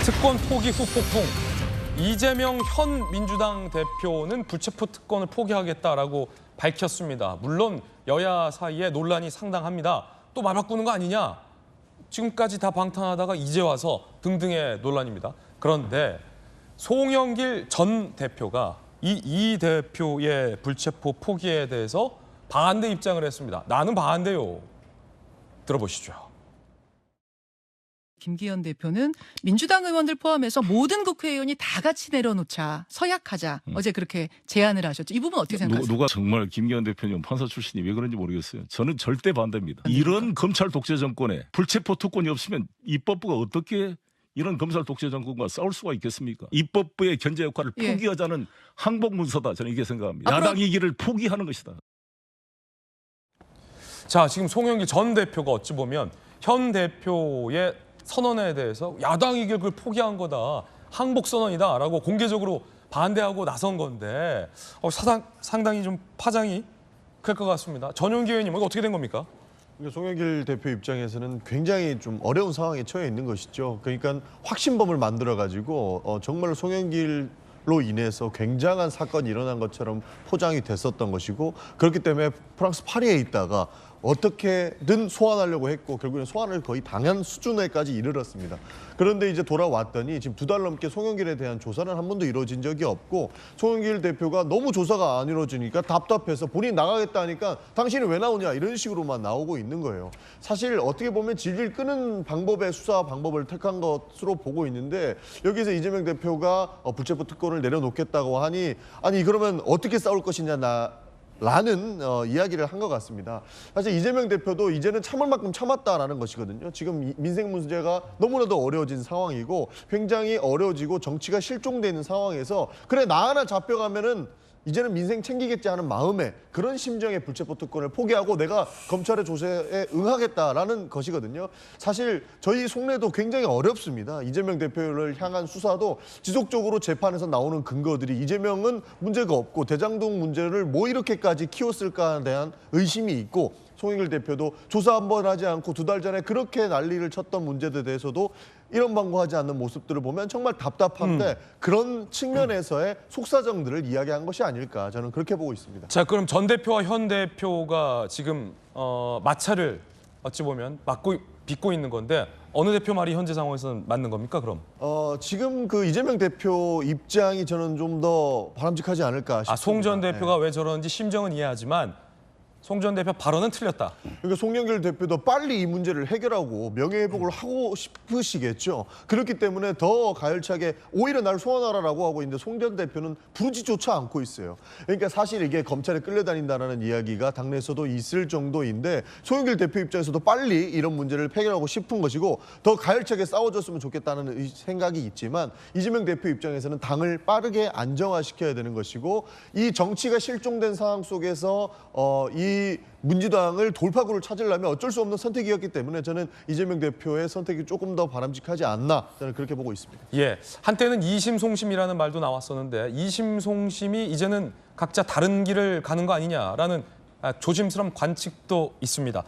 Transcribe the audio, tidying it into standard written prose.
특권 포기 후 폭풍. 이재명 현 민주당 대표는 불체포 특권을 포기하겠다라고 밝혔습니다. 물론 여야 사이에 논란이 상당합니다. 또 말 바꾸는 거 아니냐? 지금까지 다 방탄하다가 이제 와서 등등의 논란입니다. 그런데 송영길 전 대표가 이 대표의 불체포 포기에 대해서 반대 입장을 했습니다. 나는 반대요. 들어보시죠. 김기현 대표는 민주당 의원들 포함해서 모든 국회의원이 다 같이 내려놓자, 서약하자. 어제 그렇게 제안을 하셨죠. 이 부분 어떻게 생각하세요? 누가 정말 김기현 대표님 판사 출신이 왜 그런지 모르겠어요. 저는 절대 반대입니다. 이런 검찰 독재 정권에 불체포 특권이 없으면 입법부가 어떻게 이런 검찰 독재 정권과 싸울 수가 있겠습니까? 입법부의 견제 역할을 포기하자는 항복 문서다. 저는 이게 생각합니다. 야당 이기를 포기하는 것이다. 자, 지금 송영길 전 대표가 어찌 보면 현 대표의 선언에 대해서 야당 이격을 포기한 거다, 항복 선언이다라고 공개적으로 반대하고 나선 건데 상당히 좀 파장이 클 것 같습니다. 전용기 의원님, 이거 어떻게 된 겁니까? 송영길 대표 입장에서는 굉장히 좀 어려운 상황에 처해 있는 것이죠. 그러니까 확신범을 만들어가지고 정말 송영길로 인해서 굉장한 사건이 일어난 것처럼 포장이 됐었던 것이고, 그렇기 때문에 프랑스 파리에 있다가 어떻게든 소환하려고 했고 결국에는 소환을 거의 당한 수준에까지 이르렀습니다. 그런데 이제 돌아왔더니 지금 2달 넘게 송영길에 대한 조사는 한 번도 이루어진 적이 없고, 송영길 대표가 너무 조사가 안 이루어지니까 답답해서 본인이 나가겠다 하니까 당신이 왜 나오냐 이런 식으로만 나오고 있는 거예요. 사실 어떻게 보면 질질 끄는 방법의 수사 방법을 택한 것으로 보고 있는데, 여기서 이재명 대표가 불체포 특권을 내려놓겠다고 하니 아니 그러면 어떻게 싸울 것이냐 라는 이야기를 한 것 같습니다. 사실 이재명 대표도 이제는 참을 만큼 참았다라는 것이거든요. 지금 민생 문제가 너무나도 어려워진 상황이고 굉장히 어려워지고 정치가 실종되어 있는 상황에서 그래 나 하나 잡혀가면은 이제는 민생 챙기겠지 하는 마음에 그런 심정의 불체포 특권을 포기하고 내가 검찰의 조사에 응하겠다라는 것이거든요. 사실 저희 속내도 굉장히 어렵습니다. 이재명 대표를 향한 수사도 지속적으로 재판에서 나오는 근거들이 이재명은 문제가 없고 대장동 문제를 뭐 이렇게까지 키웠을까에 대한 의심이 있고, 송영길 대표도 조사 한 번 하지 않고 2달 전에 그렇게 난리를 쳤던 문제들에 대해서도 이런 방구하지 않는 모습들을 보면 정말 답답한데 그런 측면에서의 속사정들을 이야기한 것이 아닐까, 저는 그렇게 보고 있습니다. 자, 그럼 전 대표와 현 대표가 지금 마찰을 어찌 보면 빚고 있는 건데 어느 대표 말이 현재 상황에서는 맞는 겁니까, 그럼? 지금 그 이재명 대표 입장이 저는 좀 더 바람직하지 않을까 싶습니다. 송 전 대표가 왜 저러는지 심정은 이해하지만 송 전 대표 발언은 틀렸다. 그러니까 송영길 대표도 빨리 이 문제를 해결하고 명예회복을 하고 싶으시겠죠. 그렇기 때문에 더 가열차게 오히려 날 소환하라라고 하고 있는데 송 전 대표는 부르지조차 않고 있어요. 그러니까 사실 이게 검찰에 끌려다닌다는 이야기가 당내에서도 있을 정도인데 송영길 대표 입장에서도 빨리 이런 문제를 해결하고 싶은 것이고 더 가열차게 싸워줬으면 좋겠다는 생각이 있지만, 이재명 대표 입장에서는 당을 빠르게 안정화시켜야 되는 것이고, 이 정치가 실종된 상황 속에서 이 민주당을 돌파구를 찾으려면 어쩔 수 없는 선택이었기 때문에 저는 이재명 대표의 선택이 조금 더 바람직하지 않나, 저는 그렇게 보고 있습니다. 예, 한때는 이심송심이라는 말도 나왔었는데 이심송심이 이제는 각자 다른 길을 가는 거 아니냐라는 조심스러운 관측도 있습니다.